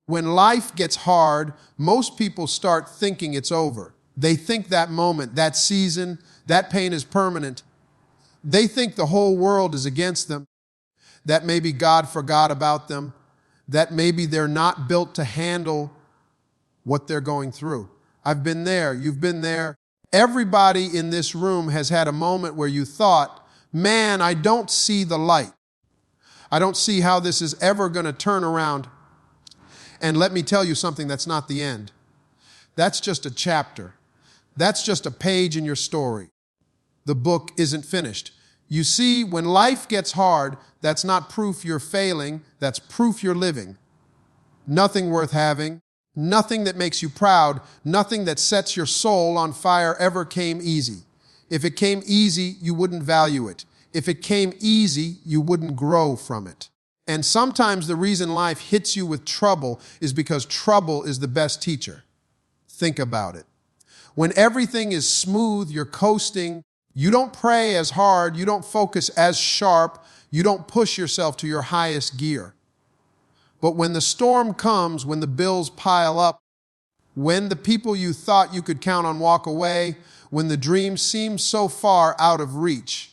When life gets hard, most people start thinking it's over. They think that moment, that season, that pain is permanent. They think the whole world is against them, that maybe God forgot about them, that maybe they're not built to handle what they're going through. I've been there. You've been there. Everybody in this room has had a moment where you thought, man, I don't see the light. I don't see how this is ever going to turn around. And let me tell you something, that's not the end. That's just a chapter. That's just a page in your story. The book isn't finished. You see, when life gets hard, that's not proof you're failing, that's proof you're living. Nothing worth having, nothing that makes you proud, nothing that sets your soul on fire ever came easy. If it came easy, you wouldn't value it. If it came easy, you wouldn't grow from it. And sometimes the reason life hits you with trouble is because trouble is the best teacher. Think about it. When everything is smooth, you're coasting, you don't pray as hard, you don't focus as sharp, you don't push yourself to your highest gear. But when the storm comes, when the bills pile up, when the people you thought you could count on walk away, when the dream seems so far out of reach,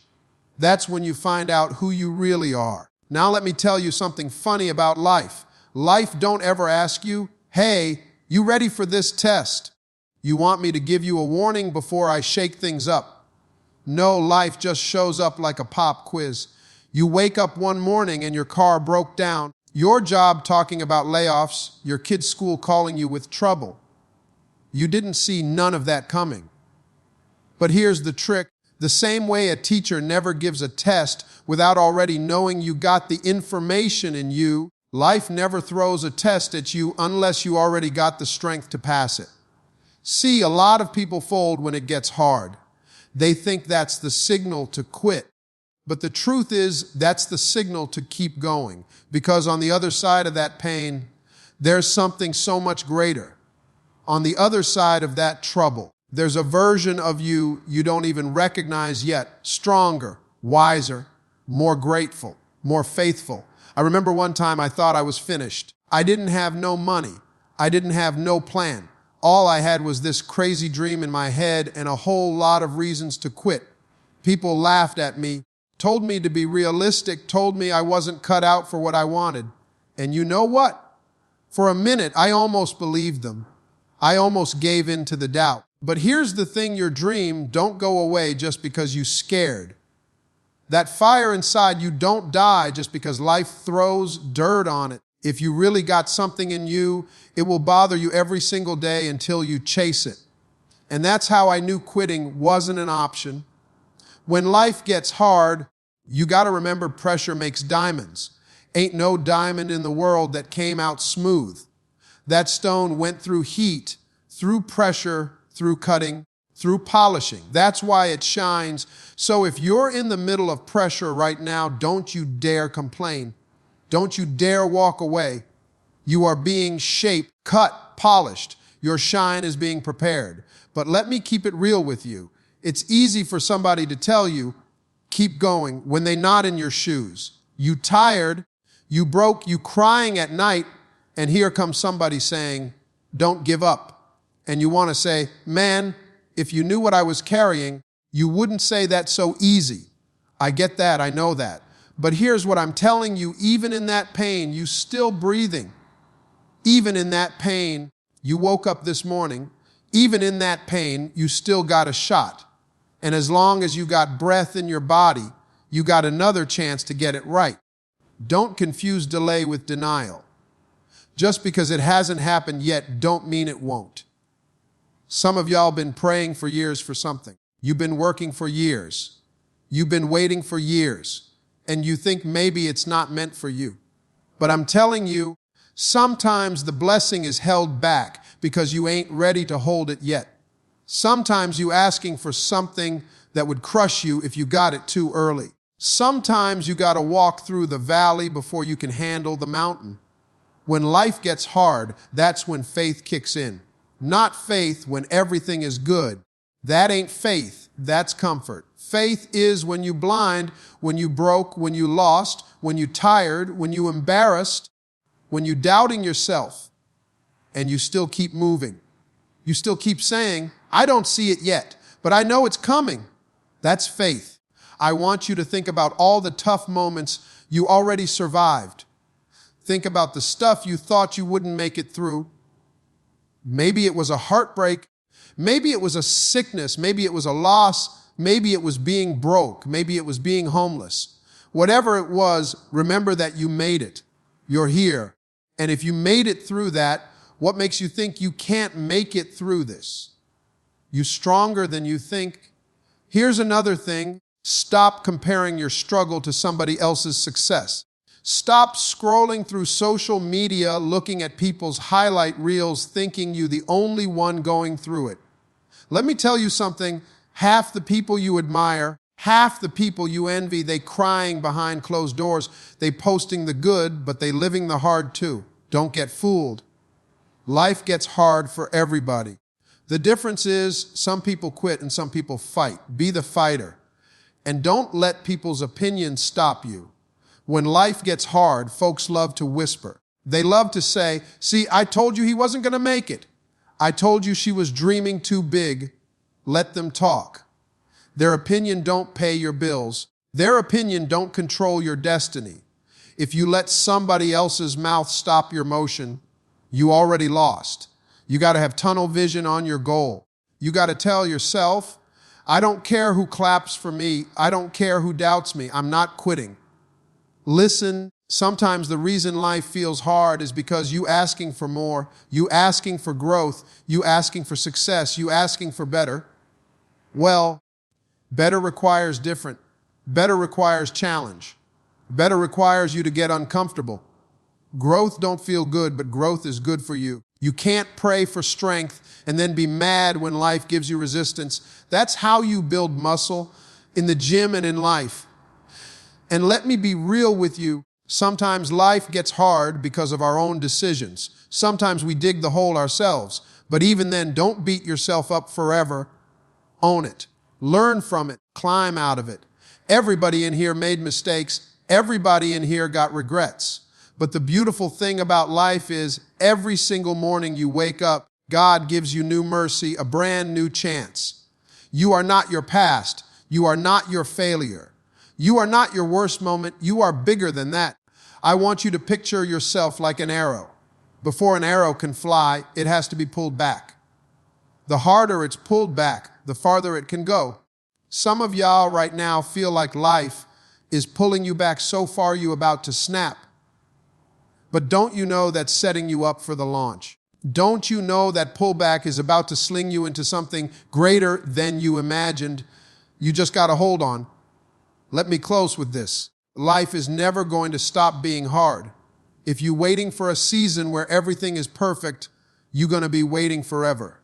that's when you find out who you really are. Now let me tell you something funny about life. Life don't ever ask you, hey, you ready for this test? You want me to give you a warning before I shake things up? No, life just shows up like a pop quiz. You wake up one morning and your car broke down. Your job talking about layoffs, your kid's school calling you with trouble. You didn't see none of that coming. But here's the trick. The same way a teacher never gives a test without already knowing you got the information in you, life never throws a test at you unless you already got the strength to pass it. See, a lot of people fold when it gets hard. They think that's the signal to quit. But the truth is, that's the signal to keep going. Because on the other side of that pain, there's something so much greater. On the other side of that trouble, there's a version of you you don't even recognize yet, stronger, wiser, more grateful, more faithful. I remember one time I thought I was finished. I didn't have no money. I didn't have no plan. All I had was this crazy dream in my head and a whole lot of reasons to quit. People laughed at me, told me to be realistic, told me I wasn't cut out for what I wanted. And you know what? For a minute, I almost believed them. I almost gave in to the doubt. But here's the thing, your dream don't go away just because you're scared. That fire inside you don't die just because life throws dirt on it. If you really got something in you, it will bother you every single day until you chase it. And that's how I knew quitting wasn't an option. When life gets hard, you got to remember pressure makes diamonds. Ain't no diamond in the world that came out smooth. That stone went through heat, through pressure, through cutting, through polishing. That's why it shines. So if you're in the middle of pressure right now, don't you dare complain. Don't you dare walk away. You are being shaped, cut, polished. Your shine is being prepared. But let me keep it real with you. It's easy for somebody to tell you, keep going, when they're not in your shoes. You tired, you broke, you crying at night, and here comes somebody saying, don't give up. And you want to say, man, if you knew what I was carrying, you wouldn't say that's so easy. I get that, I know that. But here's what I'm telling you, even in that pain, you still breathing. Even in that pain, you woke up this morning. Even in that pain, you still got a shot. And as long as you got breath in your body, you got another chance to get it right. Don't confuse delay with denial. Just because it hasn't happened yet, don't mean it won't. Some of y'all been praying for years for something. You've been working for years. You've been waiting for years. And you think maybe it's not meant for you. But I'm telling you, sometimes the blessing is held back because you ain't ready to hold it yet. Sometimes you asking for something that would crush you if you got it too early. Sometimes you got to walk through the valley before you can handle the mountain. When life gets hard, that's when faith kicks in. Not faith when everything is good. That ain't faith, that's comfort. Faith is when you blind, when you broke, when you lost, when you tired, when you embarrassed, when you doubting yourself. and you still keep moving. You still keep saying, I don't see it yet, but I know it's coming. That's faith. I want you to think about all the tough moments you already survived. Think about the stuff you thought you wouldn't make it through. Maybe it was a heartbreak. Maybe it was a sickness. Maybe it was a loss. Maybe it was being broke. Maybe it was being homeless. Whatever it was, remember that you made it. You're here. And if you made it through that, what makes you think you can't make it through this? You're stronger than you think. Here's another thing. Stop comparing your struggle to somebody else's success. Stop scrolling through social media, looking at people's highlight reels, thinking you're the only one going through it. Let me tell you something. Half the people you admire, half the people you envy, they crying behind closed doors. They posting the good, but they living the hard too. Don't get fooled. Life gets hard for everybody. The difference is some people quit and some people fight. Be the fighter. And don't let people's opinions stop you. When life gets hard, folks love to whisper. They love to say, see, I told you he wasn't going to make it. I told you she was dreaming too big. Let them talk. Their opinion don't pay your bills. Their opinion don't control your destiny. If you let somebody else's mouth stop your motion, you already lost. You got to have tunnel vision on your goal. You got to tell yourself, I don't care who claps for me. I don't care who doubts me. I'm not quitting. Listen, sometimes the reason life feels hard is because you asking for more, you asking for growth, you asking for success, you asking for better. Well, better requires different. Better requires challenge. Better requires you to get uncomfortable. Growth don't feel good, but growth is good for you. You can't pray for strength and then be mad when life gives you resistance. That's how you build muscle in the gym and in life. And let me be real with you. Sometimes life gets hard because of our own decisions. Sometimes we dig the hole ourselves. But even then, don't beat yourself up forever. Own it. Learn from it. Climb out of it. Everybody in here made mistakes. Everybody in here got regrets. But the beautiful thing about life is every single morning you wake up, God gives you new mercy, a brand new chance. You are not your past. You are not your failure. You are not your worst moment. You are bigger than that. I want you to picture yourself like an arrow. Before an arrow can fly, it has to be pulled back. The harder it's pulled back, the farther it can go. Some of y'all right now feel like life is pulling you back so far you're about to snap. But don't you know that's setting you up for the launch? Don't you know that pullback is about to sling you into something greater than you imagined? You just got to hold on. Let me close with this. Life is never going to stop being hard. If you're waiting for a season where everything is perfect, you're going to be waiting forever.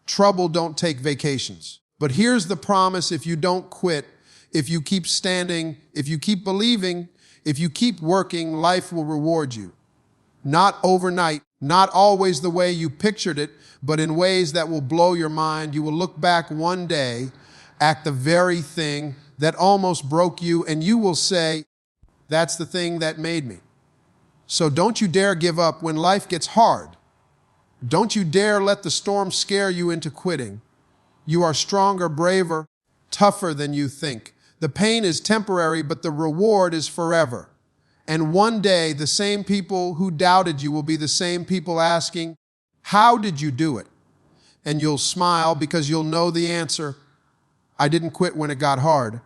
Trouble don't take vacations. But here's the promise: if you don't quit, if you keep standing, if you keep believing, if you keep working, life will reward you. Not overnight, not always the way you pictured it, but in ways that will blow your mind. You will look back one day at the very thing that almost broke you, and you will say, that's the thing that made me. So don't you dare give up when life gets hard. Don't you dare let the storm scare you into quitting. You are stronger, braver, tougher than you think. The pain is temporary, but the reward is forever. And one day, the same people who doubted you will be the same people asking, how did you do it? And you'll smile because you'll know the answer. I didn't quit when it got hard.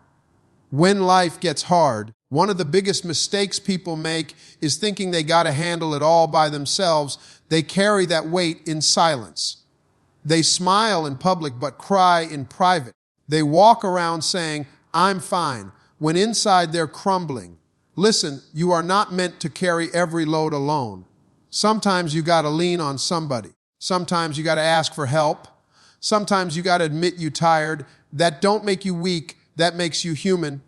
When life gets hard, one of the biggest mistakes people make is thinking they got to handle it all by themselves. They carry that weight in silence. They smile in public but cry in private. They walk around saying, I'm fine, when inside they're crumbling. Listen, you are not meant to carry every load alone. Sometimes you got to lean on somebody. Sometimes you got to ask for help. Sometimes you got to admit you're tired. That don't make you weak. That makes you human.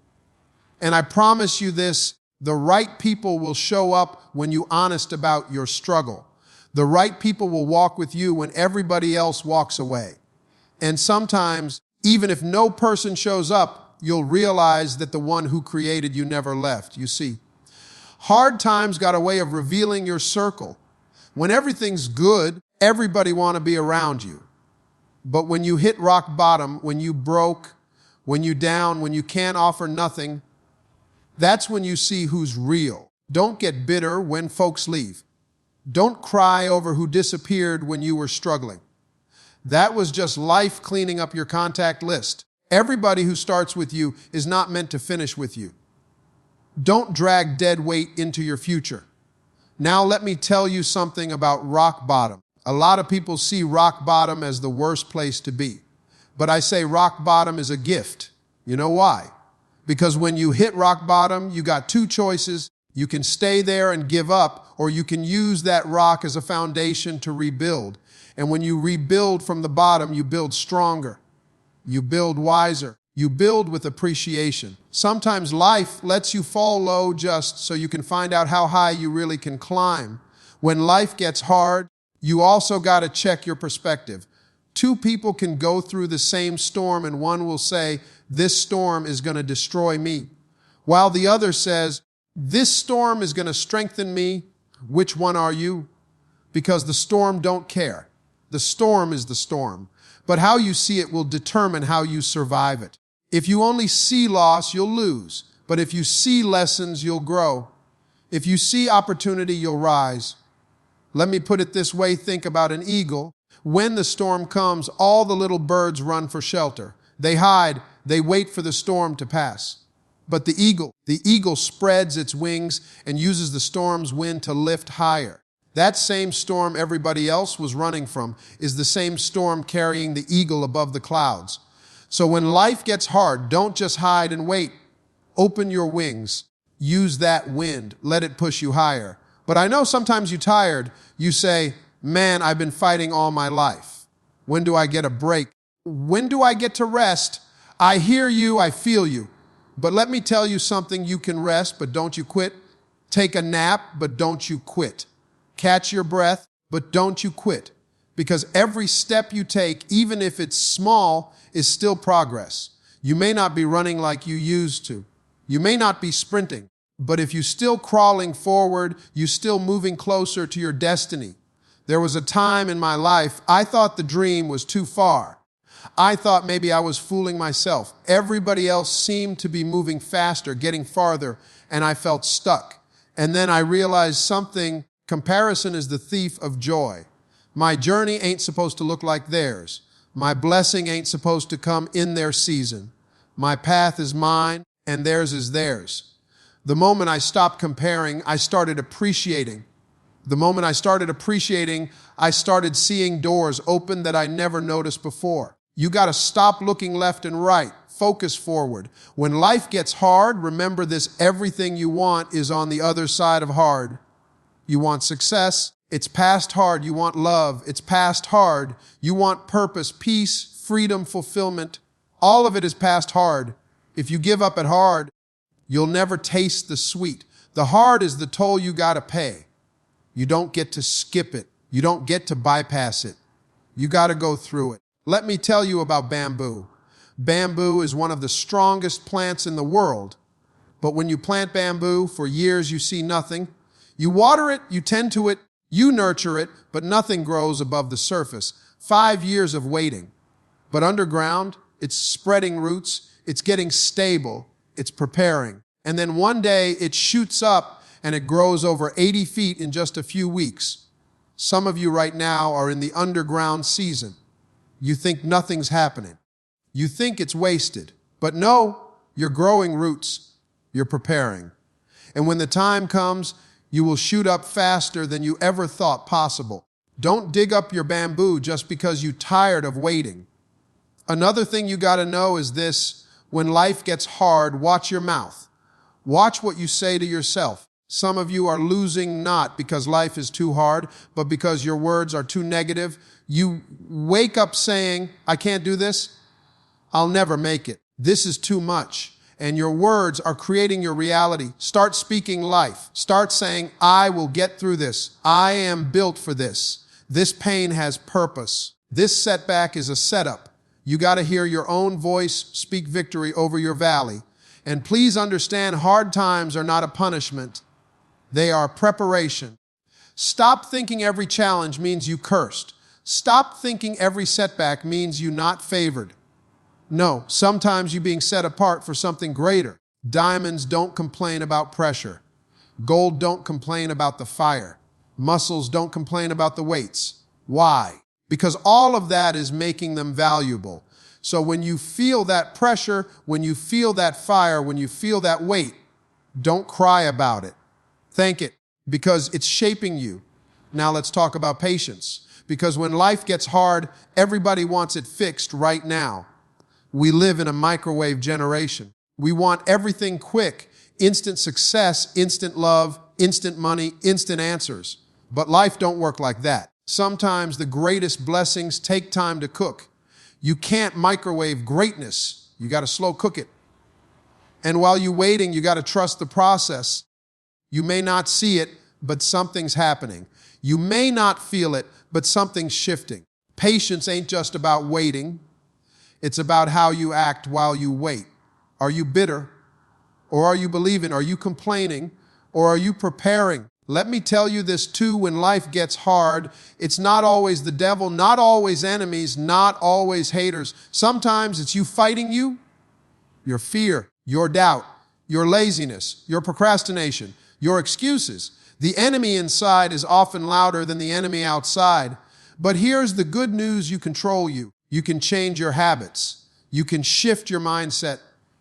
And I promise you this, the right people will show up when you're honest about your struggle. The right people will walk with you when everybody else walks away. And sometimes, even if no person shows up, you'll realize that the one who created you never left. You see, hard times got a way of revealing your circle. When everything's good, everybody want to be around you. But when you hit rock bottom, when you broke, when you down, when you can't offer nothing, that's when you see who's real. Don't get bitter when folks leave. Don't cry over who disappeared when you were struggling. That was just life cleaning up your contact list. Everybody who starts with you is not meant to finish with you. Don't drag dead weight into your future. Now let me tell you something about rock bottom. A lot of people see rock bottom as the worst place to be. But I say rock bottom is a gift. You know why? Because when you hit rock bottom, you got two choices. You can stay there and give up, or you can use that rock as a foundation to rebuild. And when you rebuild from the bottom, you build stronger. You build wiser. You build with appreciation. Sometimes life lets you fall low just so you can find out how high you really can climb. When life gets hard, you also got to check your perspective. Two people can go through the same storm and one will say, this storm is going to destroy me, while the other says, this storm is going to strengthen me. Which one are you? Because the storm don't care. The storm is the storm. But how you see it will determine how you survive it. If you only see loss, you'll lose. But if you see lessons, you'll grow. If you see opportunity, you'll rise. Let me put it this way. Think about an eagle. When the storm comes, all the little birds run for shelter. They hide. They wait for the storm to pass. But the eagle spreads its wings and uses the storm's wind to lift higher. That same storm everybody else was running from is the same storm carrying the eagle above the clouds. So when life gets hard, don't just hide and wait. Open your wings. Use that wind. Let it push you higher. But I know sometimes you're tired. You say, man, I've been fighting all my life. When do I get a break? When do I get to rest? I hear you. I feel you. But let me tell you something. You can rest, but don't you quit. Take a nap, but don't you quit. Catch your breath, but don't you quit. Because every step you take, even if it's small, is still progress. You may not be running like you used to. You may not be sprinting. But if you're still crawling forward, you're still moving closer to your destiny. There was a time in my life I thought the dream was too far. I thought maybe I was fooling myself. Everybody else seemed to be moving faster, getting farther, and I felt stuck. And then I realized something. Comparison is the thief of joy. My journey ain't supposed to look like theirs. My blessing ain't supposed to come in their season. My path is mine, and theirs is theirs. The moment I stopped comparing, I started appreciating. The moment I started appreciating, I started seeing doors open that I never noticed before. You got to stop looking left and right. Focus forward. When life gets hard, remember this: everything you want is on the other side of hard. You want success, it's past hard. You want love, it's past hard. You want purpose, peace, freedom, fulfillment. All of it is past hard. If you give up at hard, you'll never taste the sweet. The hard is the toll you got to pay. You don't get to skip it. You don't get to bypass it. You got to go through it. Let me tell you about bamboo. Bamboo is one of the strongest plants in the world. But when you plant bamboo, for years you see nothing. You water it, you tend to it, you nurture it, but nothing grows above the surface. 5 years of waiting. But underground, it's spreading roots, it's getting stable, it's preparing. And then one day it shoots up and it grows over 80 feet in just a few weeks. Some of you right now are in the underground season. You think nothing's happening. You think it's wasted. But no, you're growing roots. You're preparing. And when the time comes, you will shoot up faster than you ever thought possible. Don't dig up your bamboo just because you're tired of waiting. Another thing you got to know is this: when life gets hard, watch your mouth. Watch what you say to yourself. Some of you are losing not because life is too hard, but because your words are too negative. You wake up saying, I can't do this. I'll never make it. This is too much. And your words are creating your reality. Start speaking life. Start saying, I will get through this. I am built for this. This pain has purpose. This setback is a setup. You got to hear your own voice speak victory over your valley. And please understand, hard times are not a punishment. They are preparation. Stop thinking every challenge means you cursed. Stop thinking every setback means you not favored. No, sometimes you're being set apart for something greater. Diamonds don't complain about pressure. Gold don't complain about the fire. Muscles don't complain about the weights. Why? Because all of that is making them valuable. So when you feel that pressure, when you feel that fire, when you feel that weight, don't cry about it. Thank it, because it's shaping you. Now let's talk about patience. Because when life gets hard, everybody wants it fixed right now. We live in a microwave generation. We want everything quick, instant success, instant love, instant money, instant answers. But life don't work like that. Sometimes the greatest blessings take time to cook. You can't microwave greatness. You got to slow cook it. And while you're waiting, you got to trust the process. You may not see it, but something's happening. You may not feel it, but something's shifting. Patience ain't just about waiting. It's about how you act while you wait. Are you bitter? Or are you believing? Are you complaining? Or are you preparing? Let me tell you this too, when life gets hard, it's not always the devil, not always enemies, not always haters. Sometimes it's you fighting you, your fear, your doubt, your laziness, your procrastination, your excuses. The enemy inside is often louder than the enemy outside. But here's the good news: you control you. You can change your habits. You can shift your mindset.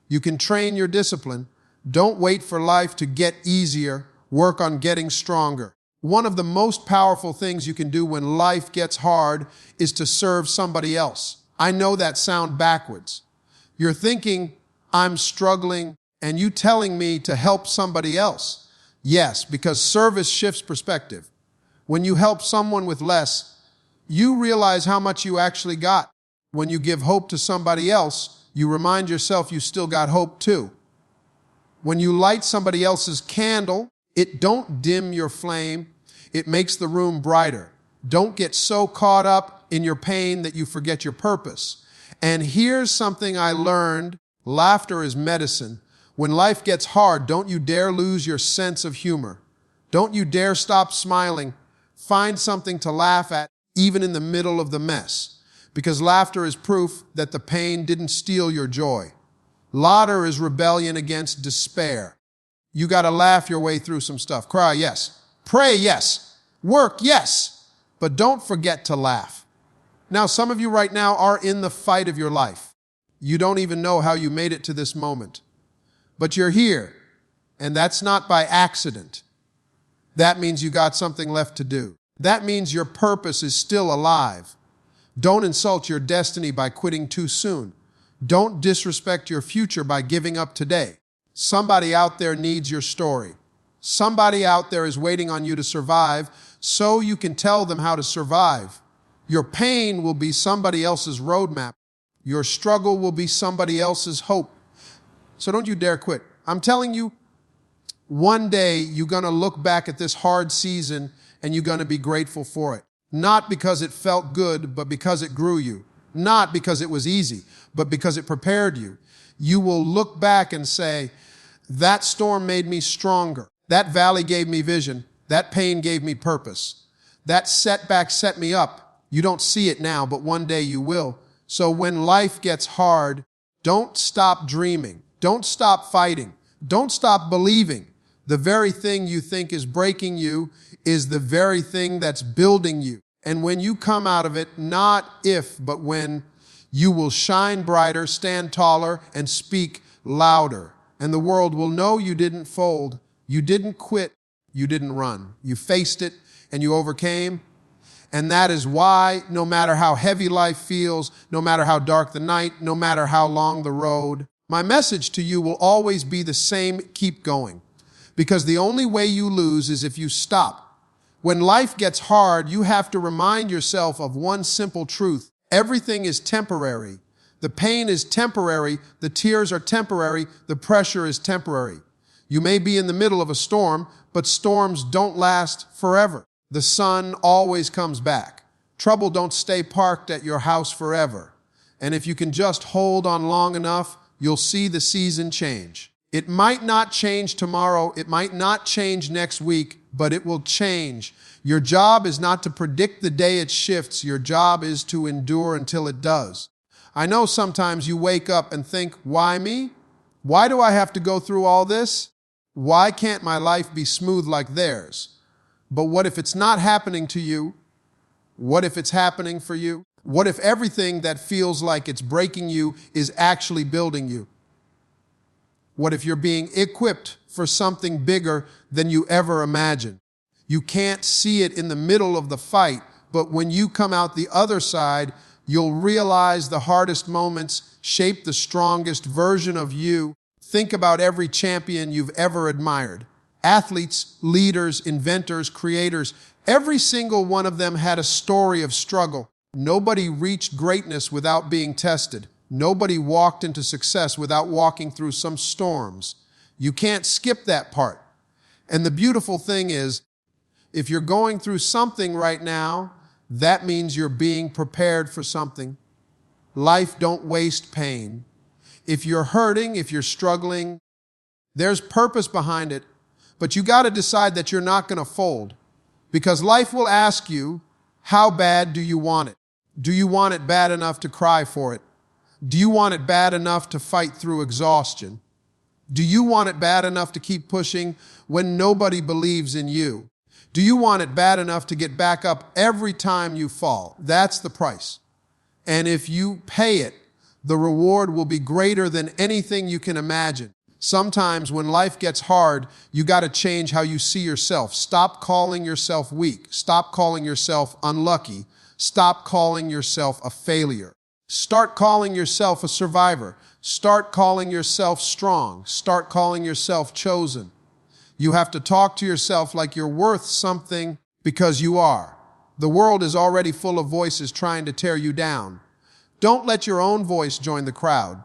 You can train your discipline. Don't wait for life to get easier. Work on getting stronger. One of the most powerful things you can do when life gets hard is to serve somebody else. I know that sounds backwards. You're thinking, I'm struggling, and you telling me to help somebody else. Yes, because service shifts perspective. When you help someone with less, you realize how much you actually got. When you give hope to somebody else, you remind yourself you still got hope too. When you light somebody else's candle, it don't dim your flame. It makes the room brighter. Don't get so caught up in your pain that you forget your purpose. And here's something I learned. Laughter is medicine. When life gets hard, don't you dare lose your sense of humor. Don't you dare stop smiling. Find something to laugh at, even in the middle of the mess. Because laughter is proof that the pain didn't steal your joy. Laughter is rebellion against despair. You got to laugh your way through some stuff. Cry, yes. Pray, yes. Work, yes. But don't forget to laugh. Now, some of you right now are in the fight of your life. You don't even know how you made it to this moment. But you're here, and that's not by accident. That means you got something left to do. That means your purpose is still alive. Don't insult your destiny by quitting too soon. Don't disrespect your future by giving up today. Somebody out there needs your story. Somebody out there is waiting on you to survive so you can tell them how to survive. Your pain will be somebody else's roadmap. Your struggle will be somebody else's hope. So don't you dare quit. I'm telling you, one day you're going to look back at this hard season and you're going to be grateful for it. Not because it felt good, but because it grew you. Not because it was easy, but because it prepared you. You will look back and say, that storm made me stronger. That valley gave me vision. That pain gave me purpose. That setback set me up. You don't see it now, but one day you will. So when life gets hard, don't stop dreaming. Don't stop fighting. Don't stop believing. The very thing you think is breaking you is the very thing that's building you. And when you come out of it, not if, but when, you will shine brighter, stand taller, and speak louder. And the world will know you didn't fold, you didn't quit, you didn't run. You faced it and you overcame. And that is why, no matter how heavy life feels, no matter how dark the night, no matter how long the road, my message to you will always be the same: keep going. Because the only way you lose is if you stop. When life gets hard, you have to remind yourself of one simple truth. Everything is temporary. The pain is temporary. The tears are temporary. The pressure is temporary. You may be in the middle of a storm, but storms don't last forever. The sun always comes back. Trouble don't stay parked at your house forever. And if you can just hold on long enough, you'll see the season change. It might not change tomorrow, it might not change next week, but it will change. Your job is not to predict the day it shifts. Your job is to endure until it does. I know sometimes you wake up and think, why me? Why do I have to go through all this? Why can't my life be smooth like theirs? But what if it's not happening to you? What if it's happening for you? What if everything that feels like it's breaking you is actually building you? What if you're being equipped for something bigger than you ever imagined? You can't see it in the middle of the fight, but when you come out the other side, you'll realize the hardest moments shape the strongest version of you. Think about every champion you've ever admired. Athletes, leaders, inventors, creators, every single one of them had a story of struggle. Nobody reached greatness without being tested. Nobody walked into success without walking through some storms. You can't skip that part. And the beautiful thing is, if you're going through something right now, that means you're being prepared for something. Life don't waste pain. If you're hurting, if you're struggling, there's purpose behind it. But you got to decide that you're not going to fold. Because life will ask you, how bad do you want it? Do you want it bad enough to cry for it? Do you want it bad enough to fight through exhaustion? Do you want it bad enough to keep pushing when nobody believes in you? Do you want it bad enough to get back up every time you fall? That's the price. And if you pay it, the reward will be greater than anything you can imagine. Sometimes when life gets hard, you got to change how you see yourself. Stop calling yourself weak. Stop calling yourself unlucky. Stop calling yourself a failure. Start calling yourself a survivor. Start calling yourself strong. Start calling yourself chosen. You have to talk to yourself like you're worth something, because you are. The world is already full of voices trying to tear you down. Don't let your own voice join the crowd.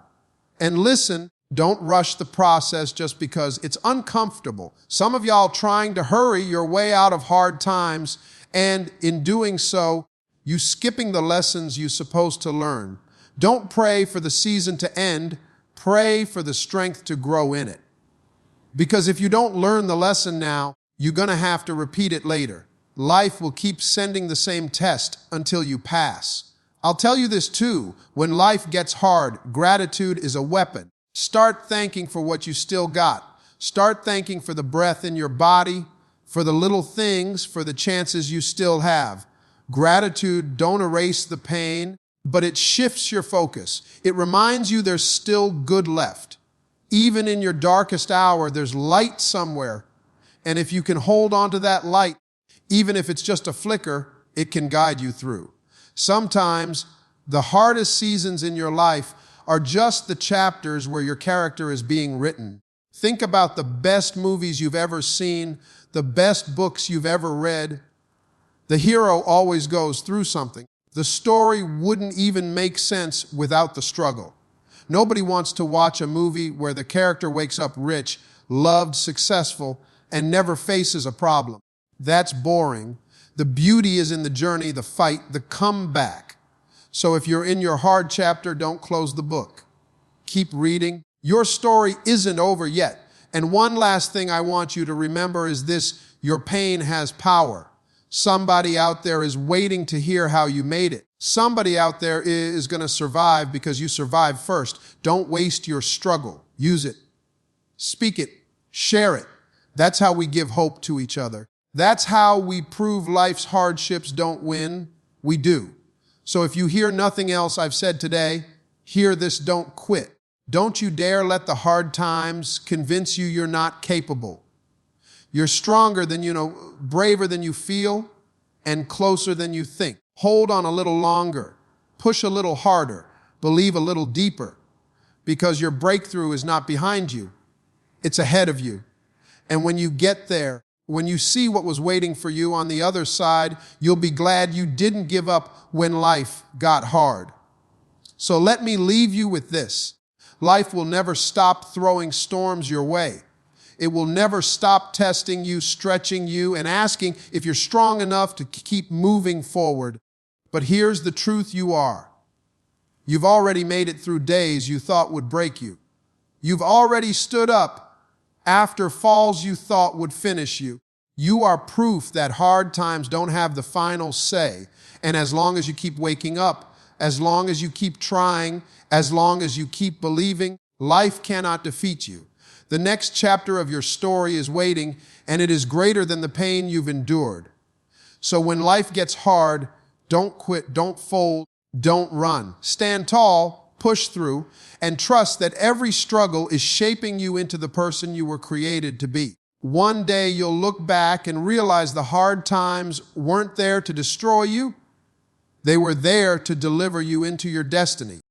And listen, don't rush the process just because it's uncomfortable. Some of y'all trying to hurry your way out of hard times, and in doing so, you skipping the lessons you're supposed to learn. Don't pray for the season to end. Pray for the strength to grow in it. Because if you don't learn the lesson now, you're going to have to repeat it later. Life will keep sending the same test until you pass. I'll tell you this too, when life gets hard, gratitude is a weapon. Start thanking for what you still got. Start thanking for the breath in your body, for the little things, for the chances you still have. Gratitude don't erase the pain, but it shifts your focus. It reminds you there's still good left. Even in your darkest hour, there's light somewhere. And if you can hold on to that light, even if it's just a flicker, it can guide you through. Sometimes the hardest seasons in your life are just the chapters where your character is being written. Think about the best movies you've ever seen, the best books you've ever read. The hero always goes through something. The story wouldn't even make sense without the struggle. Nobody wants to watch a movie where the character wakes up rich, loved, successful, and never faces a problem. That's boring. The beauty is in the journey, the fight, the comeback. So if you're in your hard chapter, don't close the book. Keep reading. Your story isn't over yet. And one last thing I want you to remember is this: your pain has power. Somebody out there is waiting to hear how you made it. Somebody out there is going to survive because you survived first. Don't waste your struggle. Use it. Speak it. Share it. That's how we give hope to each other. That's how we prove life's hardships don't win. We do. So if you hear nothing else I've said today, hear this: don't quit. Don't you dare let the hard times convince you you're not capable. You're stronger than you know, braver than you feel, and closer than you think. Hold on a little longer. Push a little harder. Believe a little deeper. Because your breakthrough is not behind you. It's ahead of you. And when you get there, when you see what was waiting for you on the other side, you'll be glad you didn't give up when life got hard. So let me leave you with this. Life will never stop throwing storms your way. It will never stop testing you, stretching you, and asking if you're strong enough to keep moving forward. But here's the truth: you are. You've already made it through days you thought would break you. You've already stood up after falls you thought would finish you. You are proof that hard times don't have the final say. And as long as you keep waking up, as long as you keep trying, as long as you keep believing, life cannot defeat you. The next chapter of your story is waiting, and it is greater than the pain you've endured. So when life gets hard, don't quit, don't fold, don't run. Stand tall, push through, and trust that every struggle is shaping you into the person you were created to be. One day you'll look back and realize the hard times weren't there to destroy you. They were there to deliver you into your destiny.